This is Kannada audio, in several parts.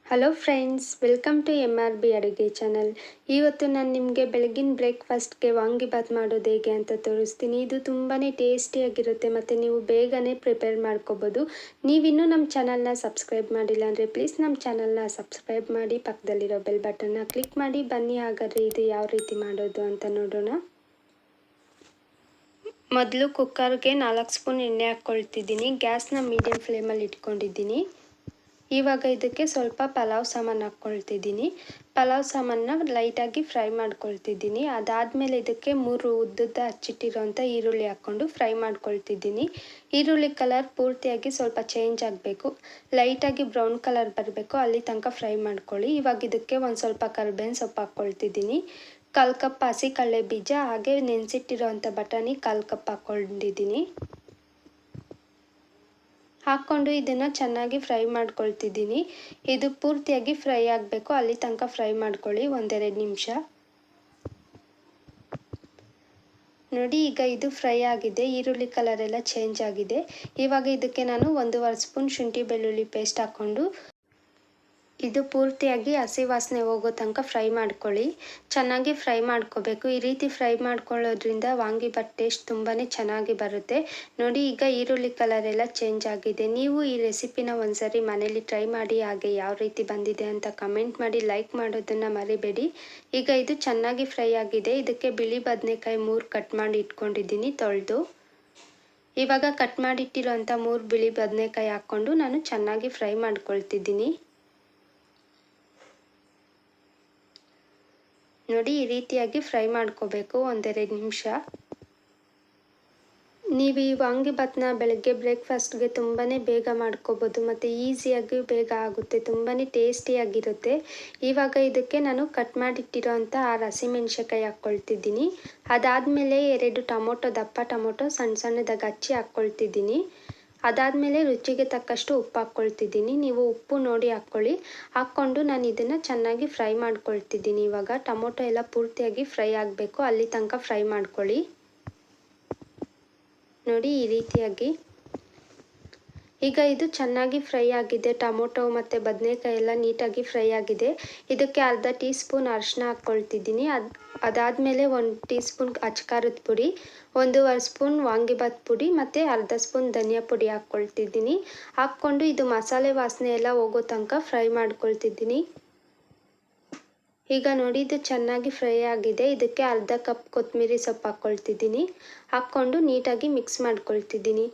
Hello friends, welcome to MRB ಅಡುಗೆ ಚಾನಲ್. ಇವತ್ತು ನಾನು ನಿಮಗೆ ಬೆಳಗಿನ ಬ್ರೇಕ್ಫಾಸ್ಟ್ಗೆ ವಾಂಗಿಬಾತ್ ಮಾಡೋದು ಹೇಗೆ ಅಂತ ತೋರಿಸ್ತೀನಿ. ಇದು ತುಂಬಾ ಟೇಸ್ಟಿಯಾಗಿರುತ್ತೆ ಮತ್ತು ನೀವು ಬೇಗನೆ ಪ್ರಿಪೇರ್ ಮಾಡ್ಕೋಬೋದು. ನೀವಿನ್ನೂ ನಮ್ಮ ಚಾನಲ್ನ ಸಬ್ಸ್ಕ್ರೈಬ್ ಮಾಡಿಲ್ಲ ಅಂದರೆ ಪ್ಲೀಸ್ ನಮ್ಮ ಚಾನಲ್ನ ಸಬ್ಸ್ಕ್ರೈಬ್ ಮಾಡಿ, ಪಕ್ಕದಲ್ಲಿರೋ ಬೆಲ್ ಬಟನ್ನ ಕ್ಲಿಕ್ ಮಾಡಿ. ಬನ್ನಿ ಹಾಗಾದರೆ ಇದು ಯಾವ ರೀತಿ ಮಾಡೋದು ಅಂತ ನೋಡೋಣ. ಮೊದಲು ಕುಕ್ಕರ್ಗೆ 4 ಸ್ಪೂನ್ ಎಣ್ಣೆ ಹಾಕ್ಕೊಳ್ತಿದ್ದೀನಿ. ಗ್ಯಾಸ್ನ ಮೀಡಿಯಮ್ ಫ್ಲೇಮಲ್ಲಿ ಇಟ್ಕೊಂಡಿದ್ದೀನಿ. ಇವಾಗ ಇದಕ್ಕೆ ಸ್ವಲ್ಪ ಪಲಾವ್ ಸಾಮಾನು ಹಾಕ್ಕೊಳ್ತಿದ್ದೀನಿ. ಪಲಾವ್ ಸಾಮಾನನ್ನ ಲೈಟಾಗಿ ಫ್ರೈ ಮಾಡ್ಕೊಳ್ತಿದ್ದೀನಿ. ಅದಾದಮೇಲೆ ಇದಕ್ಕೆ 3 ಉದ್ದುದ್ದ ಹಚ್ಚಿಟ್ಟಿರೋಂಥ ಈರುಳ್ಳಿ ಹಾಕ್ಕೊಂಡು ಫ್ರೈ ಮಾಡ್ಕೊಳ್ತಿದ್ದೀನಿ. ಈರುಳ್ಳಿ ಕಲರ್ ಪೂರ್ತಿಯಾಗಿ ಸ್ವಲ್ಪ ಚೇಂಜ್ ಆಗಬೇಕು, ಲೈಟಾಗಿ ಬ್ರೌನ್ ಕಲರ್ ಬರಬೇಕು, ಅಲ್ಲಿ ತನಕ ಫ್ರೈ ಮಾಡ್ಕೊಳ್ಳಿ. ಇವಾಗ ಇದಕ್ಕೆ ಒಂದು ಸ್ವಲ್ಪ ಕರಿಬೇವಿನ ಸೊಪ್ಪು ಹಾಕ್ಕೊಳ್ತಿದ್ದೀನಿ. 1/4 ಕಪ್ ಹಸಿ ಕಡಲೆ ಬೀಜ, ಹಾಗೆ ನೆನೆಸಿಟ್ಟಿರೋಂಥ ಬಟಾಣಿ 1/4 ಕಪ್ ಹಾಕ್ಕೊಂಡಿದ್ದೀನಿ. ಹಾಕ್ಕೊಂಡು ಇದನ್ನು ಚೆನ್ನಾಗಿ ಫ್ರೈ ಮಾಡ್ಕೊಳ್ತಿದ್ದೀನಿ. ಇದು ಪೂರ್ತಿಯಾಗಿ ಫ್ರೈ ಆಗಬೇಕು, ಅಲ್ಲಿ ತನಕ ಫ್ರೈ ಮಾಡ್ಕೊಳ್ಳಿ 1-2 ನಿಮಿಷ. ನೋಡಿ, ಈಗ ಇದು ಫ್ರೈ ಆಗಿದೆ, ಈರುಳ್ಳಿ ಕಲರ್ ಎಲ್ಲ ಚೇಂಜ್ ಆಗಿದೆ. ಇವಾಗ ಇದಕ್ಕೆ ನಾನು 1.5 ಸ್ಪೂನ್ ಶುಂಠಿ ಬೆಳ್ಳುಳ್ಳಿ ಪೇಸ್ಟ್ ಹಾಕ್ಕೊಂಡು ಇದು ಪೂರ್ತಿಯಾಗಿ ಹಸಿ ವಾಸನೆ ಹೋಗೋ ತನಕ ಫ್ರೈ ಮಾಡ್ಕೊಳ್ಳಿ. ಚೆನ್ನಾಗಿ ಫ್ರೈ ಮಾಡ್ಕೋಬೇಕು. ಈ ರೀತಿ ಫ್ರೈ ಮಾಡ್ಕೊಳ್ಳೋದ್ರಿಂದ ವಾಂಗಿಬಾತ್ ಟೇಸ್ಟ್ ತುಂಬಾ ಚೆನ್ನಾಗಿ ಬರುತ್ತೆ. ನೋಡಿ, ಈಗ ಈರುಳ್ಳಿ ಕಲರ್ ಎಲ್ಲ ಚೇಂಜ್ ಆಗಿದೆ. ನೀವು ಈ ರೆಸಿಪಿನ ಒಂದ್ಸರಿ ಮನೇಲಿ ಟ್ರೈ ಮಾಡಿ, ಹಾಗೆ ಯಾವ ರೀತಿ ಬಂದಿದೆ ಅಂತ ಕಮೆಂಟ್ ಮಾಡಿ, ಲೈಕ್ ಮಾಡೋದನ್ನು ಮರಿಬೇಡಿ. ಈಗ ಇದು ಚೆನ್ನಾಗಿ ಫ್ರೈ ಆಗಿದೆ. ಇದಕ್ಕೆ ಬಿಳಿ ಬದನೆಕಾಯಿ 3 ಕಟ್ ಮಾಡಿ ಇಟ್ಕೊಂಡಿದ್ದೀನಿ ತೊಳೆದು. ಇವಾಗ ಕಟ್ ಮಾಡಿಟ್ಟಿರೋಂಥ 3 ಬಿಳಿ ಬದನೆಕಾಯಿ ಹಾಕ್ಕೊಂಡು ನಾನು ಚೆನ್ನಾಗಿ ಫ್ರೈ ಮಾಡ್ಕೊಳ್ತಿದ್ದೀನಿ. ನೋಡಿ, ಈ ರೀತಿಯಾಗಿ ಫ್ರೈ ಮಾಡ್ಕೋಬೇಕು 1-2 ನಿಮಿಷ. ನೀವು ಈ ವಾಂಗಿಬಾತ್ನ ಬೆಳಗ್ಗೆ ಬ್ರೇಕ್ಫಾಸ್ಟ್ಗೆ ತುಂಬಾ ಬೇಗ ಮಾಡ್ಕೋಬೋದು ಮತ್ತು ಈಸಿಯಾಗಿ ಬೇಗ ಆಗುತ್ತೆ, ತುಂಬಾ ಟೇಸ್ಟಿಯಾಗಿರುತ್ತೆ. ಇವಾಗ ಇದಕ್ಕೆ ನಾನು ಕಟ್ ಮಾಡಿಟ್ಟಿರೋಂಥ 6 ಹಸಿಮೆಣ್ಸಿನ್ಕಾಯಿ ಹಾಕ್ಕೊಳ್ತಿದ್ದೀನಿ. ಅದಾದಮೇಲೆ 2 ಟೊಮೊಟೊ, ದಪ್ಪ ಟೊಮೊಟೊ ಸಣ್ಣ ಸಣ್ಣದಾಗಿ ಹಚ್ಚಿ ಹಾಕ್ಕೊಳ್ತಿದ್ದೀನಿ. ಅದಾದಮೇಲೆ ರುಚಿಗೆ ತಕ್ಕಷ್ಟು ಉಪ್ಪು ಹಾಕ್ಕೊಳ್ತಿದ್ದೀನಿ. ನೀವು ಉಪ್ಪು ನೋಡಿ ಹಾಕ್ಕೊಳ್ಳಿ. ಹಾಕ್ಕೊಂಡು ನಾನು ಇದನ್ನು ಚೆನ್ನಾಗಿ ಫ್ರೈ ಮಾಡ್ಕೊಳ್ತಿದ್ದೀನಿ. ಇವಾಗ ಟೊಮೊಟೊ ಎಲ್ಲ ಪೂರ್ತಿಯಾಗಿ ಫ್ರೈ ಆಗಬೇಕು, ಅಲ್ಲಿ ತನಕ ಫ್ರೈ ಮಾಡ್ಕೊಳ್ಳಿ. ನೋಡಿ, ಈ ರೀತಿಯಾಗಿ ಈಗ ಇದು ಚೆನ್ನಾಗಿ ಫ್ರೈ ಆಗಿದೆ. ಟೊಮೊಟೊ ಮತ್ತು ಬದನೆಕಾಯಿ ಎಲ್ಲ ನೀಟಾಗಿ ಫ್ರೈ ಆಗಿದೆ. ಇದಕ್ಕೆ ಅರ್ಧ ಟೀ ಸ್ಪೂನ್ ಅರಿಶಿನ ಹಾಕ್ಕೊಳ್ತಿದ್ದೀನಿ. ಅದಾದಮೇಲೆ 1 ಟೀ ಸ್ಪೂನ್ ಅಚ್ಕಾರದ ಪುಡಿ, 1.5 ಸ್ಪೂನ್ ವಾಂಗಿಬಾತ್ ಪುಡಿ ಮತ್ತು ಅರ್ಧ ಸ್ಪೂನ್ ಧನಿಯಾ ಪುಡಿ ಹಾಕ್ಕೊಳ್ತಿದ್ದೀನಿ. ಹಾಕ್ಕೊಂಡು ಇದು ಮಸಾಲೆ ವಾಸನೆ ಎಲ್ಲ ಹೋಗೋ ತನಕ ಫ್ರೈ ಮಾಡ್ಕೊಳ್ತಿದ್ದೀನಿ. ಈಗ ನೋಡಿ, ಇದು ಚೆನ್ನಾಗಿ ಫ್ರೈ ಆಗಿದೆ. ಇದಕ್ಕೆ ಅರ್ಧ ಕಪ್ ಕೊತ್ತಂಬರಿ ಸೊಪ್ಪು ಹಾಕ್ಕೊಳ್ತಿದ್ದೀನಿ. ಹಾಕ್ಕೊಂಡು ನೀಟಾಗಿ ಮಿಕ್ಸ್ ಮಾಡ್ಕೊಳ್ತಿದ್ದೀನಿ.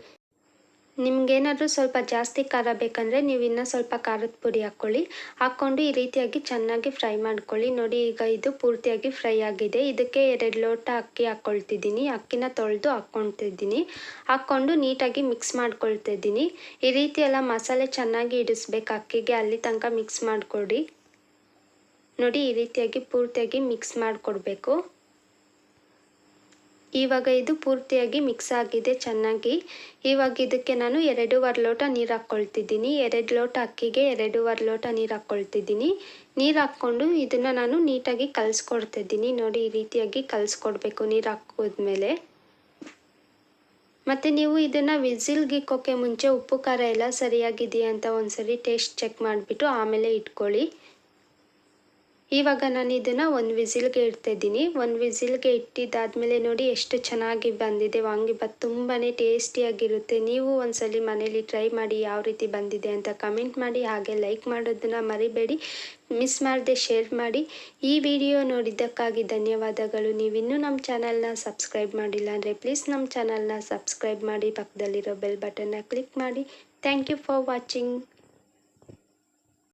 ನಿಮ್ಗೇನಾದರೂ ಸ್ವಲ್ಪ ಜಾಸ್ತಿ ಖಾರ ಬೇಕಂದರೆ ನೀವು ಇನ್ನೂ ಸ್ವಲ್ಪ ಖಾರದ ಪುಡಿ ಹಾಕ್ಕೊಳ್ಳಿ. ಹಾಕ್ಕೊಂಡು ಈ ರೀತಿಯಾಗಿ ಚೆನ್ನಾಗಿ ಫ್ರೈ ಮಾಡ್ಕೊಳ್ಳಿ. ನೋಡಿ, ಈಗ ಇದು ಪೂರ್ತಿಯಾಗಿ ಫ್ರೈ ಆಗಿದೆ. ಇದಕ್ಕೆ 2 ಲೋಟ ಅಕ್ಕಿ ಹಾಕ್ಕೊಳ್ತಿದ್ದೀನಿ. ಅಕ್ಕಿನ ತೊಳೆದು ಹಾಕ್ಕೊಳ್ತಿದ್ದೀನಿ. ಹಾಕ್ಕೊಂಡು ನೀಟಾಗಿ ಮಿಕ್ಸ್ ಮಾಡ್ಕೊಳ್ತಿದ್ದೀನಿ. ಈ ರೀತಿ ಎಲ್ಲ ಮಸಾಲೆ ಚೆನ್ನಾಗಿ ಹಿಡಿಸ್ಬೇಕು ಅಕ್ಕಿಗೆ, ಅಲ್ಲಿ ತನಕ ಮಿಕ್ಸ್ ಮಾಡಿಕೊಡಿ. ನೋಡಿ, ಈ ರೀತಿಯಾಗಿ ಪೂರ್ತಿಯಾಗಿ ಮಿಕ್ಸ್ ಮಾಡಿಕೊಡ್ಬೇಕು. ಇವಾಗ ಇದು ಪೂರ್ತಿಯಾಗಿ ಮಿಕ್ಸ್ ಆಗಿದೆ ಚೆನ್ನಾಗಿ. ಇವಾಗ ಇದಕ್ಕೆ ನಾನು 2.5 ಲೋಟ ನೀರು ಹಾಕ್ಕೊಳ್ತಿದ್ದೀನಿ. 2 ಲೋಟ ಅಕ್ಕಿಗೆ 2.5 ಲೋಟ ನೀರು ಹಾಕ್ಕೊಳ್ತಿದ್ದೀನಿ. ನೀರು ಹಾಕ್ಕೊಂಡು ಇದನ್ನು ನಾನು ನೀಟಾಗಿ ಕಲಿಸ್ಕೊಡ್ತಿದ್ದೀನಿ. ನೋಡಿ, ಈ ರೀತಿಯಾಗಿ ಕಲಿಸ್ಕೊಡ್ಬೇಕು ನೀರು ಹಾಕಿದ್ಮೇಲೆ. ಮತ್ತು ನೀವು ಇದನ್ನು ವಿಸಿಲ್ಗೆ ಇಕ್ಕೋಕ್ಕೆ ಮುಂಚೆ ಉಪ್ಪು ಖಾರ ಎಲ್ಲ ಸರಿಯಾಗಿದೆಯಾ ಅಂತ ಒಂದ್ಸರಿ ಟೇಸ್ಟ್ ಚೆಕ್ ಮಾಡಿಬಿಟ್ಟು ಆಮೇಲೆ ಇಟ್ಕೊಳ್ಳಿ. ಇವಾಗ ನಾನು ಇದನ್ನು 1 ವಿಸಿಲ್ಗೆ ಇಡ್ತಾಯಿದ್ದೀನಿ. 1 ವಿಸಿಲ್ಗೆ ಇಟ್ಟಿದ್ದಾದಮೇಲೆ ನೋಡಿ ಎಷ್ಟು ಚೆನ್ನಾಗಿ ಬಂದಿದೆ ವಾಂಗಿಬಾತ್. ತುಂಬಾ ಟೇಸ್ಟಿಯಾಗಿರುತ್ತೆ. ನೀವು ಒಂದ್ಸಲಿ ಮನೇಲಿ ಟ್ರೈ ಮಾಡಿ, ಯಾವ ರೀತಿ ಬಂದಿದೆ ಅಂತ ಕಮೆಂಟ್ ಮಾಡಿ, ಹಾಗೆ ಲೈಕ್ ಮಾಡೋದನ್ನು ಮರಿಬೇಡಿ. ಮಿಸ್ ಮಾಡದೆ ಶೇರ್ ಮಾಡಿ. ಈ ವಿಡಿಯೋ ನೋಡಿದ್ದಕ್ಕಾಗಿ ಧನ್ಯವಾದಗಳು. ನೀವಿನ್ನೂ ನಮ್ಮ ಚಾನಲ್ನ ಸಬ್ಸ್ಕ್ರೈಬ್ ಮಾಡಿಲ್ಲ ಅಂದರೆ ಪ್ಲೀಸ್ ನಮ್ಮ ಚಾನಲ್ನ ಸಬ್ಸ್ಕ್ರೈಬ್ ಮಾಡಿ, ಪಕ್ಕದಲ್ಲಿರೋ ಬೆಲ್ ಬಟನ್ನ ಕ್ಲಿಕ್ ಮಾಡಿ. Thank you for watching.